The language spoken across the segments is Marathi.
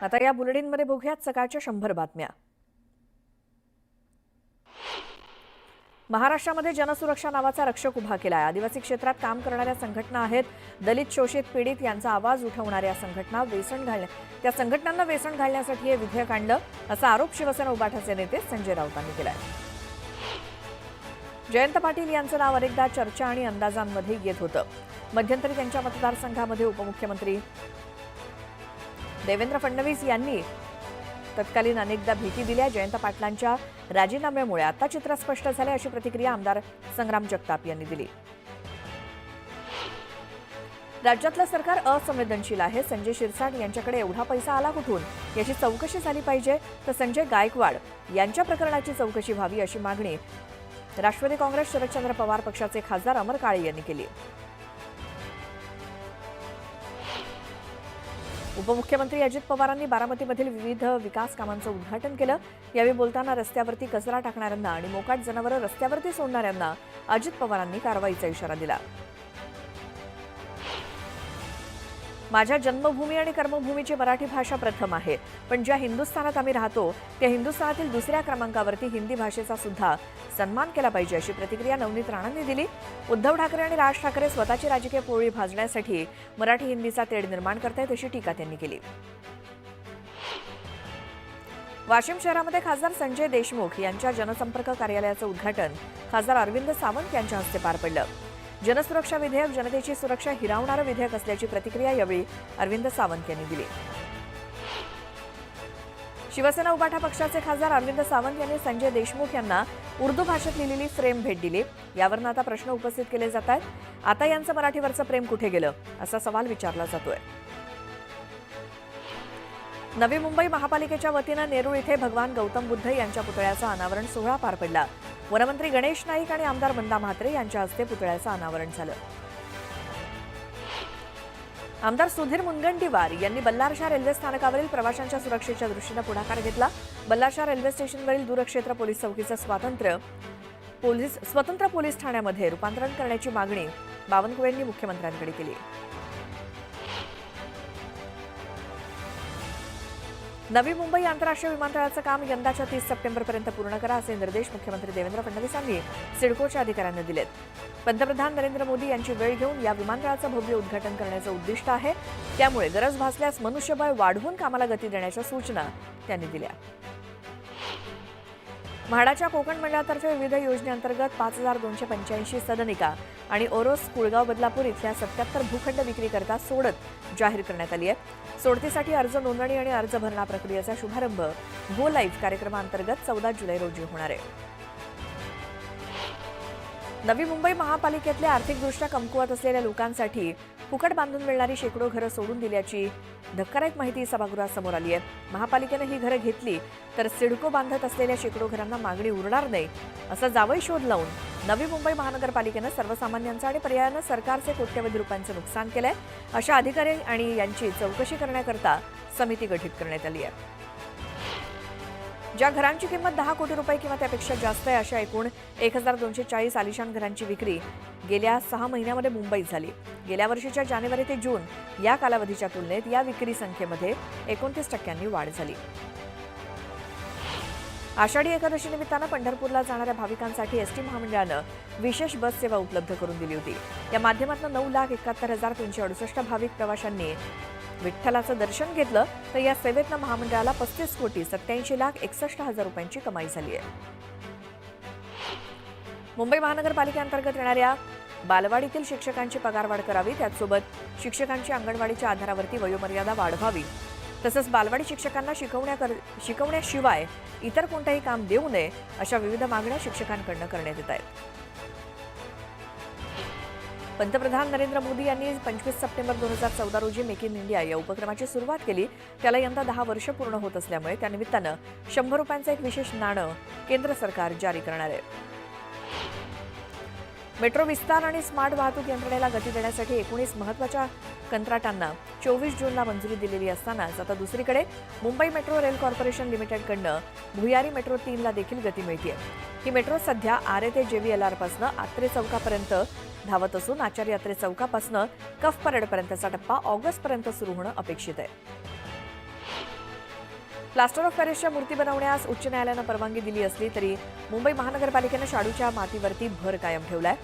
आता या बुलेटिनमध्ये बघूयात सकाळच्या 100 बातम्या। महाराष्ट्रामध्ये जनसुरक्षा नावाचा रक्षक उभा केलाय। आदिवासी क्षेत्रात काम करणाऱ्या संघटना आहेत। दलित, शोषित, पीडित यांचा आवाज उठवणाऱ्या त्या संघटनांना वेसण घालण्यासाठी हे विधेयक आणलं असा आरोप शिवसेना उबाठाचे नेते संजय राऊतांनी केलाय। जयंत पाटील यांचं नाव अनेकदा चर्चा आणि अंदाजांमध्ये येत होतं। मध्यंतरी त्यांच्या मतदारसंघामध्ये उपमुख्यमंत्री देवेंद्र फडणवीस यांनी तत्कालीन अनेकदा भेटी दिल्या। जयंत पाटलांच्या राजीनाम्यामुळे आता चित्र स्पष्ट झाले अशी प्रतिक्रिया आमदार संग्राम जगताप यांनी दिली। राज्यातलं सरकार असंवेदनशील आहे। संजय शिरसाट यांच्याकडे एवढा पैसा आला कुठून याची चौकशी झाली पाहिजे, तर संजय गायकवाड यांच्या प्रकरणाची चौकशी व्हावी अशी मागणी राष्ट्रवादी काँग्रेस शरदचंद्र पवार पक्षाचे खासदार अमर काळे यांनी केली। उपमुख्यमंत्री अजित पवारांनी बारामतीमधील विविध विकास कामांचं उद्घाटन केलं। यावेळी बोलताना रस्त्यावरती कचरा टाकणाऱ्यांना आणि मोकाट जनावरं रस्त्यावरती सोडणाऱ्यांना अजित पवारांनी कारवाईचा इशारा दिला। माझ्या जन्मभूमी आणि कर्मभूमीची मराठी भाषा प्रथम आहे, पण ज्या हिंदुस्थानात आम्ही राहतो त्या हिंदुस्थानातील दुसऱ्या क्रमांकावरती हिंदी भाषेचा सुद्धा सन्मान केला पाहिजे अशी प्रतिक्रिया नवनीत राणांनी दिली। उद्धव ठाकरे आणि राज ठाकरे स्वतःची राजकीय पोळी भाजण्यासाठी मराठी हिंदीचा तेढ निर्माण करतायत अशी टीका त्यांनी केली। वाशिम शहरामध्ये खासदार संजय देशमुख यांच्या जनसंपर्क कार्यालयाचं उद्घाटन खासदार अरविंद सावंत यांच्या हस्ते पार पडलं। जनसुरक्षा विधेयक जनतेची सुरक्षा हिरावणारं विधेयक असल्याची प्रतिक्रिया यावेळी अरविंद सावंत यांनी दिली। शिवसेना उबाठा पक्षाचे खासदार अरविंद सावंत यांनी संजय देशमुख यांना उर्दू भाषेत लिहिलेली फ्रेम भेट दिली। यावरून आता प्रश्न उपस्थित केले जात आहेत, आता यांचं मराठीवरचं प्रेम कुठे गेलं असा सवाल विचारला जातोय। नवी मुंबई महापालिकेच्या वतीनं नेरूळ इथे भगवान गौतम बुद्ध यांच्या पुतळ्याचा अनावरण सोहळा पार पडला। वनमंत्री गणेश नाईक आणि आमदार बंदा म्हात्रे यांच्या हस्ते पुतळ्याचं अनावरण झालं। आमदार सुधीर मुनगंटीवार यांनी बल्लारशाह रेल्वे स्थानकावरील प्रवाशांच्या सुरक्षेच्या दृष्टीनं पुढाकार घेतला। बल्लारशाह रेल्वे स्टेशनवरील दूरक्षेत्र पोलीस चौकीचं स्वतंत्र पोलीस ठाण्यामध्ये रूपांतरण करण्याची मागणी बावनकुळेंनी मुख्यमंत्र्यांकडे केली। नवी मुंबई आंतरराष्ट्रीय विमानतळाचं काम यंदाच्या 30 सप्टेंबरपर्यंत पूर्ण करा असे निर्देश मुख्यमंत्री देवेंद्र फडणवीस यांनी सिडकोच्या अधिकाऱ्यांना दिलेत। पंतप्रधान नरेंद्र मोदी यांची वेळ घेऊन या विमानतळाचं भव्य उद्घाटन करण्याचं उद्दिष्ट आहे, त्यामुळे गरज भासल्यास मनुष्यबळ वाढवून कामाला गती देण्याच्या सूचना त्यांनी दिल्या। म्हाडाच्या कोकण मंडळातर्फे विविध योजनेअंतर्गत 5285 सदनिका आणि ओरोस कुळगाव बदलापूर इथल्या 77 भूखंड विक्रीकरता सोडत जाहीर करण्यात आली आहे। सोडतीसाठी अर्ज नोंदणी आणि अर्ज भरणा प्रक्रियेचा शुभारंभ गो लाईव्ह कार्यक्रमाअंतर्गत 14 जुलै रोजी होणार आहे। नवी मुंबई महापालिकेतल्या आर्थिकदृष्ट्या कमकुवत असलेल्या लोकांसाठी फुकट बांधून मिळणारी शेकडो घरं सोडून दिल्याची धक्कादायक माहिती सभागृहात समोर आली आहे। महापालिकेनं ही घरं घेतली तर सिडको बांधत असलेल्या शेकडो घरांना मागणी उरणार नाही असा जावई शोध लावून नवी मुंबई महानगरपालिकेनं सर्वसामान्यांचं आणि पर्यायानं सरकारचे कोट्यवधी रुपयांचं नुकसान केलंय। अशा अधिकारी आणि यांची चौकशी करण्याकरता समिती गठीत करण्यात आली आहे। ज्या घरांची किंमत 10 कोटी रुपये किंवा त्यापेक्षा जास्त आहे अशा एकूण 1240 आलिशान घरांची विक्री गेल्या 6 महिन्यामध्ये मुंबईत झाली। गेल्या वर्षीच्या जानेवारी ते जून या कालावधीच्या तुलनेत या विक्री संख्येमध्ये 29% वाढ झाली। आषाढी एकादशी निमित्तानं पंढरपूरला जाणाऱ्या भाविकांसाठी एसटी महामंडळानं विशेष बस सेवा उपलब्ध करून दिली होती। या माध्यमातून 9,71,368 भाविक प्रवाशांनी विठ्ठलाचं दर्शन घेतलं, तर या सेवेतनं महामंडळाला 35,87,61,000 रुपयांची कमाई झाली आहे। मुंबई महानगरपालिकेअंतर्गत येणाऱ्या बालवाडीतील शिक्षकांची पगारवाढ करावी, त्याचसोबत शिक्षकांची अंगणवाडीच्या आधारावरती वयोमर्यादा वाढवावी, तसंच बालवाडी शिक्षकांना शिकवण्याशिवाय इतर कोणतेही काम देऊ नये अशा विविध मागण्या शिक्षकांकडून करण्यात येत आहेत। पंतप्रधान नरेंद्र मोदी यांनी 25 सप्टेंबर 2014 रोजी मेक इन इंडिया या उपक्रमाची सुरुवात केली। त्याला यंदा 10 वर्ष पूर्ण होत असल्यामुळे त्यानिमित्तानं 100 रुपयांचं एक विशेष नाणं केंद्र सरकार जारी करणार आहे। मेट्रो विस्तार आणि स्मार्ट वाहतूक यंत्रणेला गती देण्यासाठी 19 महत्त्वाच्या कंत्राटांना 24 जूनला मंजुरी दिलेली असतानाच आता दुसरीकडे मुंबई मेट्रो रेल कॉर्पोरेशन लिमिटेडकडनं भुयारी मेट्रो 3ला देखील गती मिळते। ही मेट्रो सध्या आरे ते JVLR पासून आत्रे चौकापर्यंत धावत असून आचार्य यात्रे चौकापासून कफ परेडपर्यंतचा टप्पा ऑगस्टपर्यंत सुरू होणं अपेक्षित आहे। प्लास्टर ऑफ पॅरिसच्या मूर्ती बनवण्यास उच्च न्यायालयानं परवानगी दिली असली तरी मुंबई महानगरपालिकेनं शाडूच्या मातीवरती भर कायम ठेवलाय.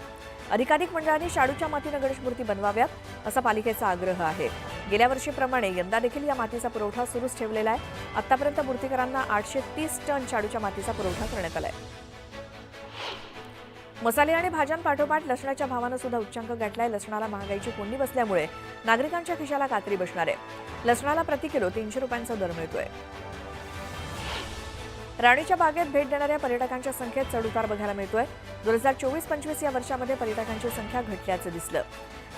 अधिकाधिक मंडळांनी शाडूच्या मातीनं गणेश मूर्ती बनवाव्यात असा पालिकेचा आग्रह आहे. गेल्या वर्षीप्रमाणे यंदा देखील या मातीचा पुरवठा सुरूच ठेवलेला आहे. आतापर्यंत मूर्तीकरांना 830 टन शाडूच्या मातीचा पुरवठा करण्यात आलाय. मसाले आणि भाज्यांपाठोपाठ लसणाच्या भावानं सुद्धा उच्चांक गाठलाय. लसणाला महागाईची कोंडी बसल्यामुळे नागरिकांच्या खिशाला कात्री बसणार आहे. लसणाला प्रति किलो 300 रुपयांचा दर मिळतोय. राणीच्या बागेत भेट देणाऱ्या पर्यटकांच्या संख्येत चढउतार बघायला मिळतोय. 2024-25 या वर्षामध्ये पर्यटकांची संख्या घटल्याचं दिसलं.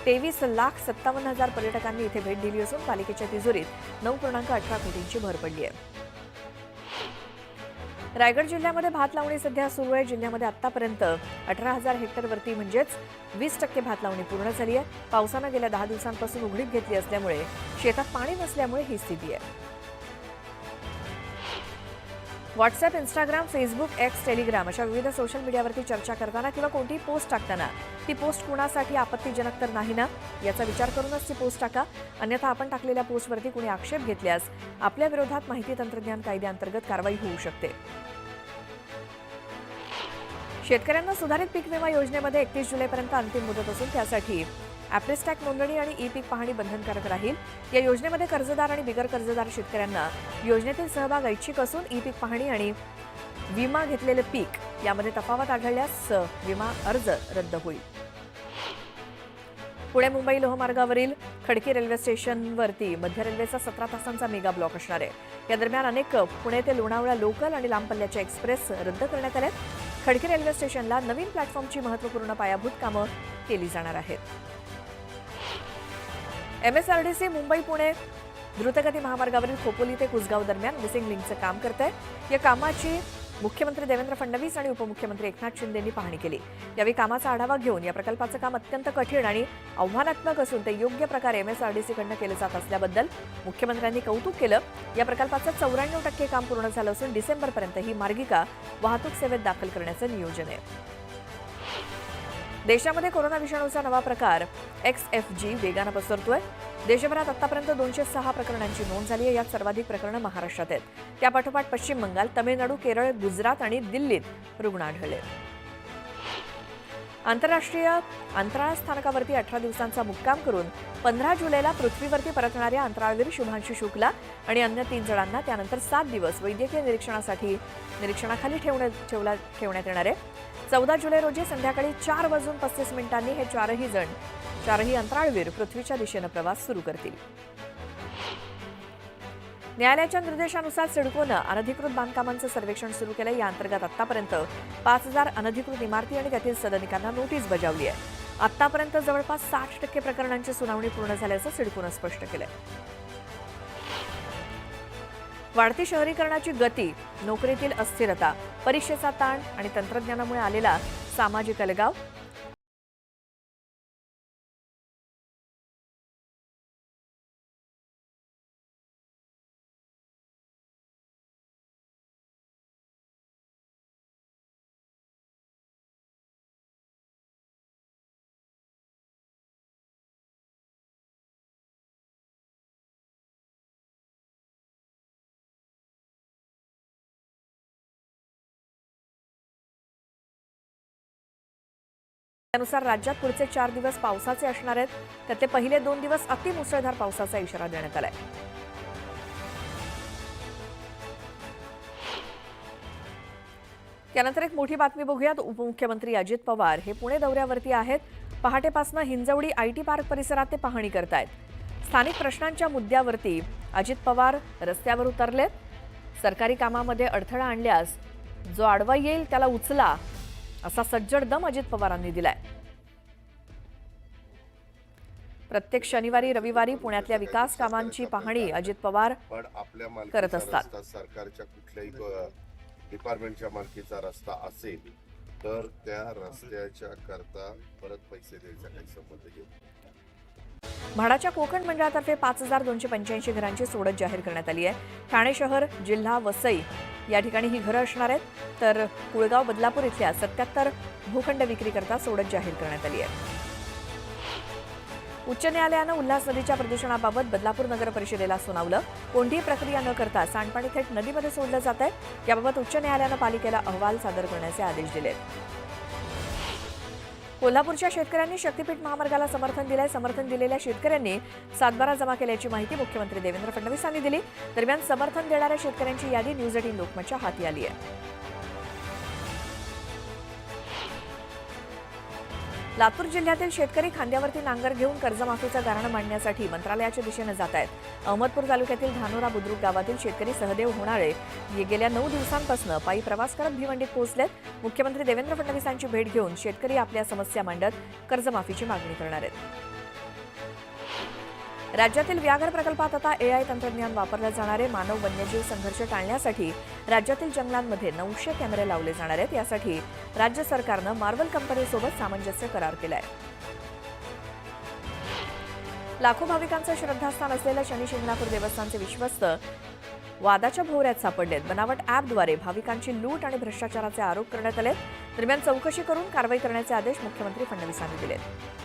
23,57,000 पर्यटकांनी इथे भेट दिली असून पालिकेच्या तिजोरीत 9.18 कोटींची भर पडली आहे. रायगड जिल्ह्यामध्ये भात लावणी सध्या सुरू आहे. जिल्ह्यामध्ये आतापर्यंत 18,000 हेक्टरवरती म्हणजेच 20% भात लावणी पूर्ण झाली आहे. पावसानं गेल्या 10 दिवसांपासून उघडीप घेतली असल्यामुळे शेतात पाणी नसल्यामुळे ही स्थिती आहे. WhatsApp, Instagram, Facebook, x, Telegram अशा विविध सोशल मीडियावरती चर्चा करताना किंवा कोणतीही पोस्ट टाकताना ती पोस्ट कुणासाठी आपत्तीजनक तर नाही ना याचा विचार करूनच ती पोस्ट टाका. अन्यथा आपण टाकलेल्या पोस्टवरती कुणी आक्षेप घेतल्यास आपल्या विरोधात माहिती तंत्रज्ञान कायद्याअंतर्गत कारवाई होऊ शकते. शेतकऱ्यांना सुधारित पीक विमा योजनेमध्ये 31 जुलैपर्यंत अंतिम मुदत असून त्यासाठी ॲप्रिस्टॅक नोंदणी आणि ई पीक पाहणी बंधनकारक राहील. या योजनेमध्ये कर्जदार आणि बिगर कर्जदार शेतकऱ्यांना योजनेतील सहभाग ऐच्छिक असून ई पीक पाहणी आणि विमा घेतलेले पीक यामध्ये तफावत आढळल्यास विमा अर्ज रद्द होईल. पुणे मुंबई लोहमार्गावरील खडकी रेल्वे स्टेशनवरती मध्य रेल्वेचा 17 तासांचा मेगा ब्लॉक असणार आहे. या दरम्यान अनेक पुणे ते लोणावळा लोकल आणि लांब पल्ल्याच्या एक्सप्रेस रद्द करण्यात आल्या. खडकी रेल्वे स्टेशनला नवीन प्लॅटफॉर्मची महत्त्वपूर्ण पायाभूत कामं केली जाणार आहेत. MSRDC मुंबई पुणे द्रुतगती महामार्गावरील खोपोली ते कुसगाव दरम्यान मिसिंग लिंकचं काम करत आहे. या कामाची मुख्यमंत्री देवेंद्र फडणवीस आणि उपमुख्यमंत्री एकनाथ शिंदेंनी पाहणी केली. यावेळी कामाचा आढावा घेऊन या प्रकल्पाचं काम अत्यंत कठीण आणि आव्हानात्मक असून ते योग्य प्रकारे MSRDCकडनं केलं जात असल्याबद्दल मुख्यमंत्र्यांनी कौतुक केलं. या प्रकल्पाचं 94% काम पूर्ण झालं असून डिसेंबरपर्यंत ही मार्गिका वाहतूक सेवेत दाखल करण्याचं नियोजन आहे. देशामध्ये कोरोना विषाणूचा नवा प्रकार XFG वेगानं पसरतोय. देशभरात आतापर्यंत 206 प्रकरणांची नोंद झाली आहे. यात सर्वाधिक प्रकरणं महाराष्ट्रात आहेत. त्यापाठोपाठ पश्चिम बंगाल, तमिळनाडू, केरळ, गुजरात आणि दिल्लीत रुग्ण आढळले. आंतरराष्ट्रीय अंतराळ स्थानकावरती 18 दिवसांचा मुक्काम करून 15 जुलैला पृथ्वीवरती परतणाऱ्या अंतराळवीर शुभांशु शुक्ला आणि अन्य 3 जणांना त्यानंतर 7 दिवस वैद्यकीय निरीक्षणाखाली ठेवण्यात येणार आहे. 14 जुलै रोजी संध्याकाळी 4:35 हे चारही अंतराळवीर पृथ्वीच्या दिशेनं प्रवास सुरू करतील. न्यायालयाच्या निर्देशानुसार सिडकोनं अनधिकृत बांधकामांचं सर्वेक्षण सुरू केलं. या अंतर्गत आतापर्यंत 5,000 अनधिकृत इमारती आणि त्यातील सदनिकांना नोटीस बजावली आहे. आतापर्यंत जवळपास 60% प्रकरणांची सुनावणी पूर्ण झाल्याचं सिडकोनं स्पष्ट केलंय. वाढती शहरीकरणाची गती, नोकरीतील अस्थिरता, परीक्षेचा ताण आणि तंत्रज्ञानामुळे आलेला सामाजिक अलगाव त्यानुसार राज्यात पुढचे 4 दिवस पावसाचे असणार आहेत. त्यातले पहिले 2 दिवस अतिमुसळधार पावसाचा इशारा देण्यात आलाय. त्यानंतर एक मोठी बातमी बघूयात. उपमुख्यमंत्री अजित पवार हे पुणे दौऱ्यावरती आहेत. पहाटेपासून हिंजवडी IT पार्क परिसरात ते पाहणी करतायत. स्थानिक प्रश्नांच्या मुद्द्यावरती अजित पवार रस्त्यावर उतरलेत. सरकारी कामामध्ये अडथळा आणल्यास जो आडवा येईल त्याला उचला असा सज्जड दम अजित पवारांनी दिलाय. प्रत्येक शनिवारी रविवारी पुण्यातल्या विकास कामांची पाहणी अजित पवार करत असतात. सरकारच्या कुठल्याही डिपार्टमेंटच्या मालकीचा रस्ता असेल तर त्या रस्त्याच्या करता परत पैसे द्यायचा काही संबंध घेत. म्हाडाच्या कोकण मंडळातर्फे 5,285 घरांची सोडत जाहीर करण्यात आली आहे. ठाणे शहर, जिल्हा, वसई या ठिकाणी ही घरं असणार आहेत. तर कुळगाव, बदलापूर इथल्या 77 भूखंड विक्रीकरता सोडत जाहीर करण्यात आली आहे. उच्च न्यायालयानं उल्हास नदीच्या प्रदूषणाबाबत बदलापूर नगर परिषदेला सुनावलं. कोणतीही प्रक्रिया न करता सांडपाणी थेट नदीमध्ये सोडलं जात आहे. याबाबत उच्च न्यायालयानं पालिकेला अहवाल सादर करण्याचे आदेश दिलेत. कोल्हापूरच्या शेतकऱ्यांनी शक्तीपीठ महामार्गाला समर्थन दिलंय. समर्थन दिलेल्या शेतकऱ्यांनी सातबारा जमा केल्याची माहिती मुख्यमंत्री देवेंद्र फडणवीसांनी दिली. दरम्यान समर्थन देणाऱ्या शेतकऱ्यांची यादी न्यूज 18 लोकमतच्या हाती आली आहे. लातूर जिल्ह्यातील शेतकरी खांद्यावरती नांगर घेऊन कर्जमाफीचं गाऱ्हाणं मांडण्यासाठी मंत्रालयाच्या दिशेनं जात आहेत. अहमदपूर तालुक्यातील धानोरा बुद्रुक गावातील शेतकरी सहदेव होणाळे गेल्या 9 दिवसांपासून पायी प्रवास करत भिवंडीत पोहोचलेत. मुख्यमंत्री देवेंद्र फडणवीसांची भेट घेऊन शेतकरी आपल्या समस्या मांडत कर्जमाफीची मागणी करणार आहेत. राज्यातील व्याघ्र प्रकल्पात आता AI तंत्रज्ञान वापरलं जाणार आहे. मानव वन्यजीव संघर्ष टाळण्यासाठी राज्यातील जंगलांमध्ये 900 कॅमेरे लावले जाणार आहेत. यासाठी राज्य सरकारनं मार्वल कंपनीसोबत सामंजस्य करार केलाय. लाखो भाविकांचं श्रद्धास्थान असलेलं शनी शिंगणापूर देवस्थानचे विश्वस्त वादाच्या भोवऱ्यात सापडलेत. बनावट ॲपद्वारे भाविकांची लूट आणि भ्रष्टाचाराचे आरोप करण्यात आले. दरम्यान चौकशी करून कारवाई करण्याचे आदेश मुख्यमंत्री फडणवीसांनी दिलेत.